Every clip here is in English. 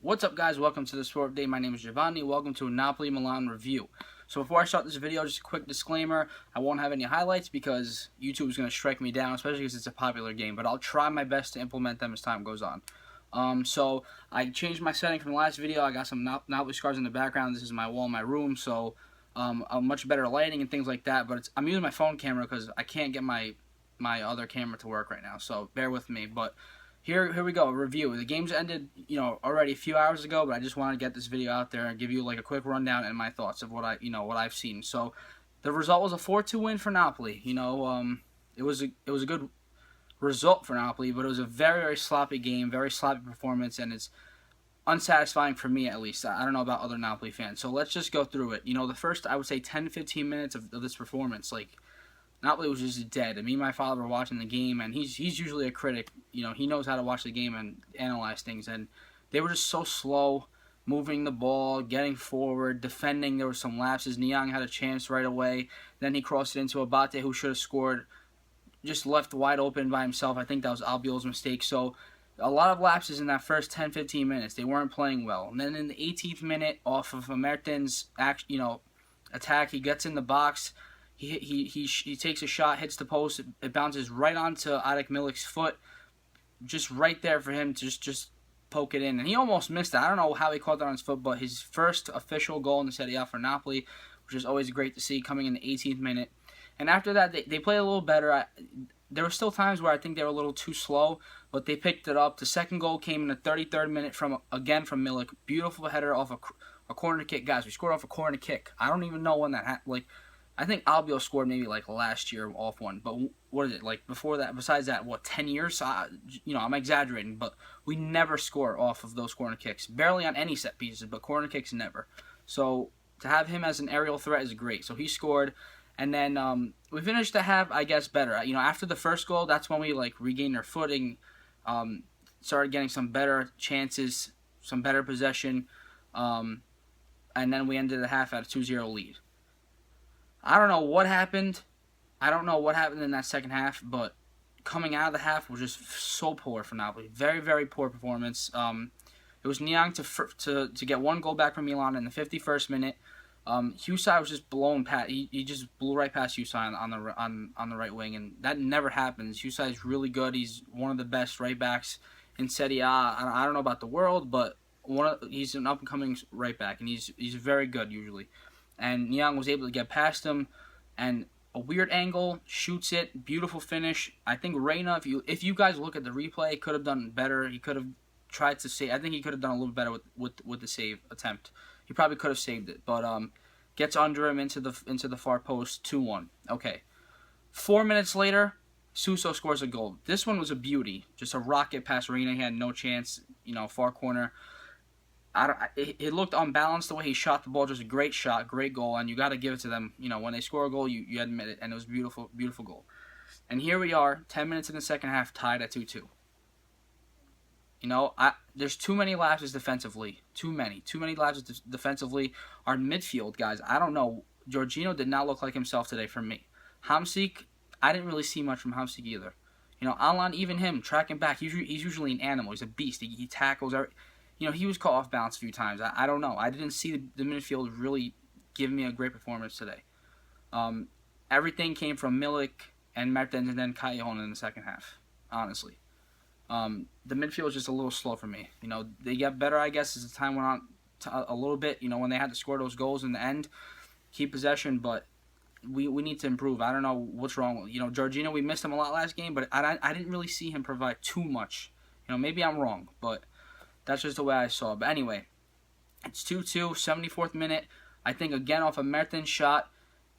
What's up, guys? Welcome to the Sport Day. My name is Giovanni. Welcome to a Napoli Milan review. So before I start this video, just a quick disclaimer. I won't have any highlights because YouTube is going to strike me down, especially because it's a popular game. But I'll try my best to implement them as time goes on. So I changed my setting from the last video. I got some Napoli scars in the background. This is my wall in my room, so a much better lighting and things like that. But I'm using my phone camera because I can't get my other camera to work right now. So bear with me. But here we go, a review. The game's ended, already a few hours ago, but I just wanted to get this video out there and give you like a quick rundown and my thoughts of what I've seen. So, the result was a 4-2 win for Napoli. It was a good result for Napoli, but it was a very, very sloppy game, very sloppy performance, and it's unsatisfying for me at least. I don't know about other Napoli fans. So let's just go through it. The first, I would say, 10-15 minutes of this performance, Napoli was just dead. And me and my father were watching the game, and he's usually a critic. He knows how to watch the game and analyze things. And they were just so slow, moving the ball, getting forward, defending. There were some lapses. Niang had a chance right away. Then he crossed it into Abate, who should have scored. Just left wide open by himself. I think that was Albiol's mistake. So a lot of lapses in that first 10-15 minutes. They weren't playing well. And then in the 18th minute, off of a Mertens attack, he gets in the box. He takes a shot, hits the post. It bounces right onto Arek Milik's foot, just right there for him to just poke it in. And he almost missed it. I don't know how he caught that on his foot, but his first official goal in the Serie A for Napoli, which is always great to see, coming in the 18th minute. And after that, they played a little better. There were still times where I think they were a little too slow, but they picked it up. The second goal came in the 33rd minute from Milik. Beautiful header off a corner kick. Guys, we scored off a corner kick. I don't even know when that happened. I think Albiol scored maybe last year off one, but what is it before that? Besides that, 10 years? I'm exaggerating, but we never score off of those corner kicks. Barely on any set pieces, but corner kicks never. So to have him as an aerial threat is great. So he scored, and then we finished the half, I guess, better. After the first goal, that's when we regained our footing, started getting some better chances, some better possession, and then we ended the half at a 2-0 lead. I don't know what happened. I don't know what happened in that second half, but coming out of the half was just so poor for Napoli. Very, very poor performance. It was Niang to get one goal back from Milan in the 51st minute. Hysaj was just blown past. He just blew right past Hysaj on the right wing, and that never happens. Hysaj is really good. He's one of the best right backs in Serie A. I don't know about the world, but he's an up and coming right back, and he's very good usually. And Niang was able to get past him, and a weird angle, shoots it, beautiful finish. I think Reina, if you guys look at the replay, could have done better. He could have tried to save. I think he could have done a little better with the save attempt. He probably could have saved it, but gets under him into the far post, 2-1. Okay, 4 minutes later, Suso scores a goal. This one was a beauty, just a rocket past Reina. He had no chance, far corner. It looked unbalanced the way he shot the ball. Just a great shot, great goal, and you got to give it to them. When they score a goal, you admit it, and it was a beautiful, beautiful goal. And here we are, 10 minutes in the second half, tied at 2-2. There's too many lapses defensively. Too many lapses defensively. Our midfield, guys, I don't know. Jorginho did not look like himself today for me. Hamsik, I didn't really see much from Hamsik either. Alan, even him, tracking back, he's usually an animal. He's a beast. He tackles every... he was caught off balance a few times. I don't know. I didn't see the midfield really give me a great performance today. Everything came from Milik and Mertens and then Callejon in the second half, honestly. The midfield was just a little slow for me. They got better, I guess, as the time went on a little bit, when they had to score those goals in the end, keep possession, but we need to improve. I don't know what's wrong. Jorginho, we missed him a lot last game, but I didn't really see him provide too much. Maybe I'm wrong, but... that's just the way I saw it. But anyway, it's 2-2, 74th minute. I think again off a Mertens shot.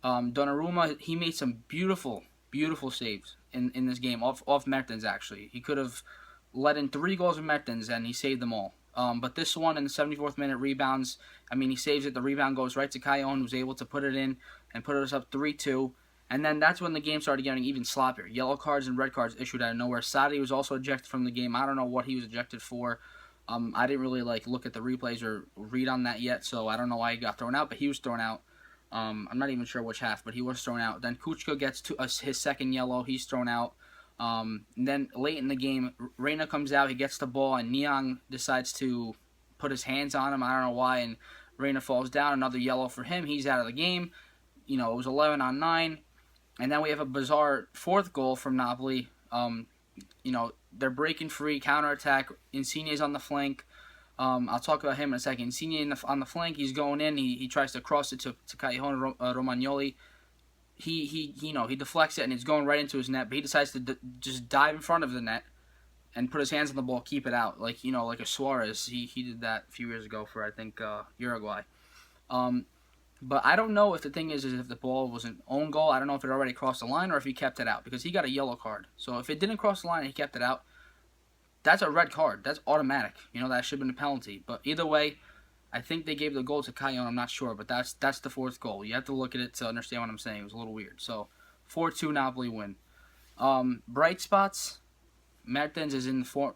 Donnarumma, he made some beautiful, beautiful saves in this game off Mertens, actually. He could have let in 3 goals of Mertens, and he saved them all. But this one in the 74th minute rebounds, he saves it. The rebound goes right to Callejon, who's able to put it in and put us up 3-2. And then that's when the game started getting even sloppier. Yellow cards and red cards issued out of nowhere. Sadi was also ejected from the game. I don't know what he was ejected for. I didn't really look at the replays or read on that yet, so I don't know why he got thrown out, but he was thrown out. I'm not even sure which half, but he was thrown out. Then Kuchka gets his second yellow. He's thrown out. And then late in the game, Reina comes out. He gets the ball, and Niang decides to put his hands on him. I don't know why, and Reina falls down. Another yellow for him. He's out of the game. It was 11-on-9. And then we have a bizarre fourth goal from Napoli. They're breaking free, counterattack. Insigne's on the flank. I'll talk about him in a second. Insigne on the flank. He's going in. He tries to cross it to Callejon Romagnoli. He deflects it and it's going right into his net. But he decides to just dive in front of the net and put his hands on the ball, keep it out, like a Suarez. He did that a few years ago for, I think, Uruguay. But I don't know if the thing is if the ball was an own goal. I don't know if it already crossed the line or if he kept it out, because he got a yellow card. So if it didn't cross the line and he kept it out, that's a red card. That's automatic. That should have been a penalty. But either way, I think they gave the goal to Callejon. I'm not sure, but that's the fourth goal. You have to look at it to understand what I'm saying. It was a little weird. So 4-2 Napoli win. Bright spots. Mertens is in form.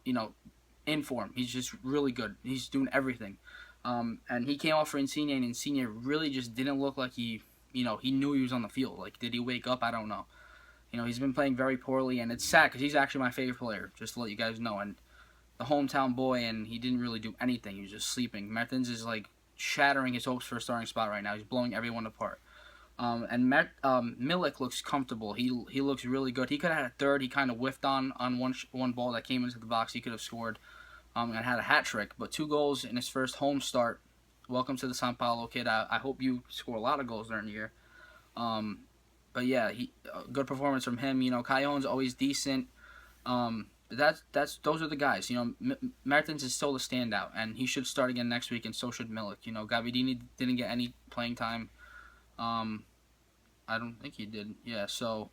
In form. He's just really good. He's doing everything. And he came off for Insigne, and Insigne really just didn't look like he knew he was on the field. Like, did he wake up? I don't know. He's been playing very poorly, and it's sad because he's actually my favorite player, just to let you guys know. And the hometown boy, and he didn't really do anything. He was just sleeping. Mertens is, like, shattering his hopes for a starting spot right now. He's blowing everyone apart. And Milik looks comfortable. He looks really good. He could have had a third. He kind of whiffed on one ball that came into the box. He could have scored. And had a hat trick, but 2 goals in his first home start. Welcome to the San Paolo, kid. I hope you score a lot of goals during the year. But yeah, good performance from him. Callejon's always decent. But those are the guys. Mertens is still the standout, and he should start again next week, and so should Milik. Gavidini didn't get any playing time. I don't think he did. Yeah. So,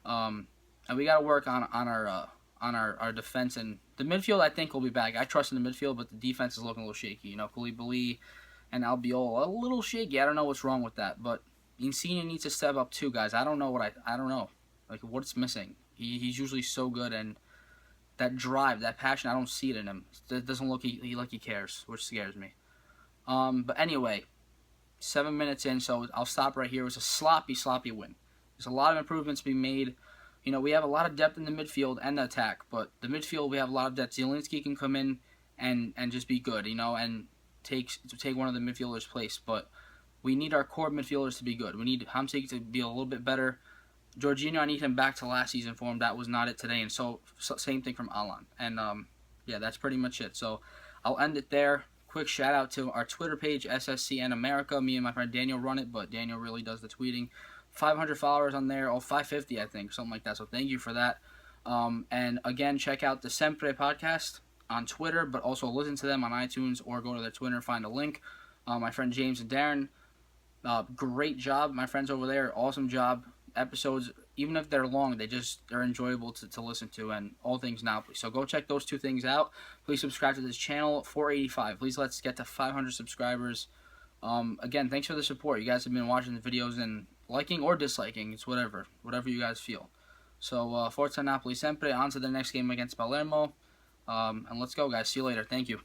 and we got to work on our defense, and the midfield I think will be back. I trust in the midfield, but the defense is looking a little shaky. Koulibaly and Albiol a little shaky. I don't know what's wrong with that, but Insigne needs to step up too, guys. I don't know like what's missing. He's usually so good, and that drive, that passion, I don't see it in him. It doesn't look like he cares, which scares me. But anyway, 7 minutes in, so I'll stop right here. It was a sloppy win. There's a lot of improvements to be made. We have a lot of depth in the midfield and the attack, but the midfield, we have a lot of depth. Zielinski can come in and just be good, and take one of the midfielders' place. But we need our core midfielders to be good. We need Hamsik to be a little bit better. Jorginho, I need him back to last season form. That was not it today, and so same thing from Alan. And yeah, that's pretty much it. So I'll end it there. Quick shout out to our Twitter page, SSCN America. Me and my friend Daniel run it, but Daniel really does the tweeting. 500 followers on there, 550 I think, something like that. So thank you for that. And again, check out the Sempre podcast on Twitter, but also listen to them on iTunes or go to their Twitter and find a link. My friend James and Darren, great job. My friends over there, awesome job. Episodes, even if they're long, they're enjoyable to listen to, and all things Napoli. So go check those 2 things out. Please subscribe to this channel. 485. Please let's get to 500 subscribers. Again, thanks for the support. You guys have been watching the videos and liking or disliking. It's whatever you guys feel. So, Forza Napoli Sempre. On to the next game against Palermo. And let's go, guys. See you later. Thank you.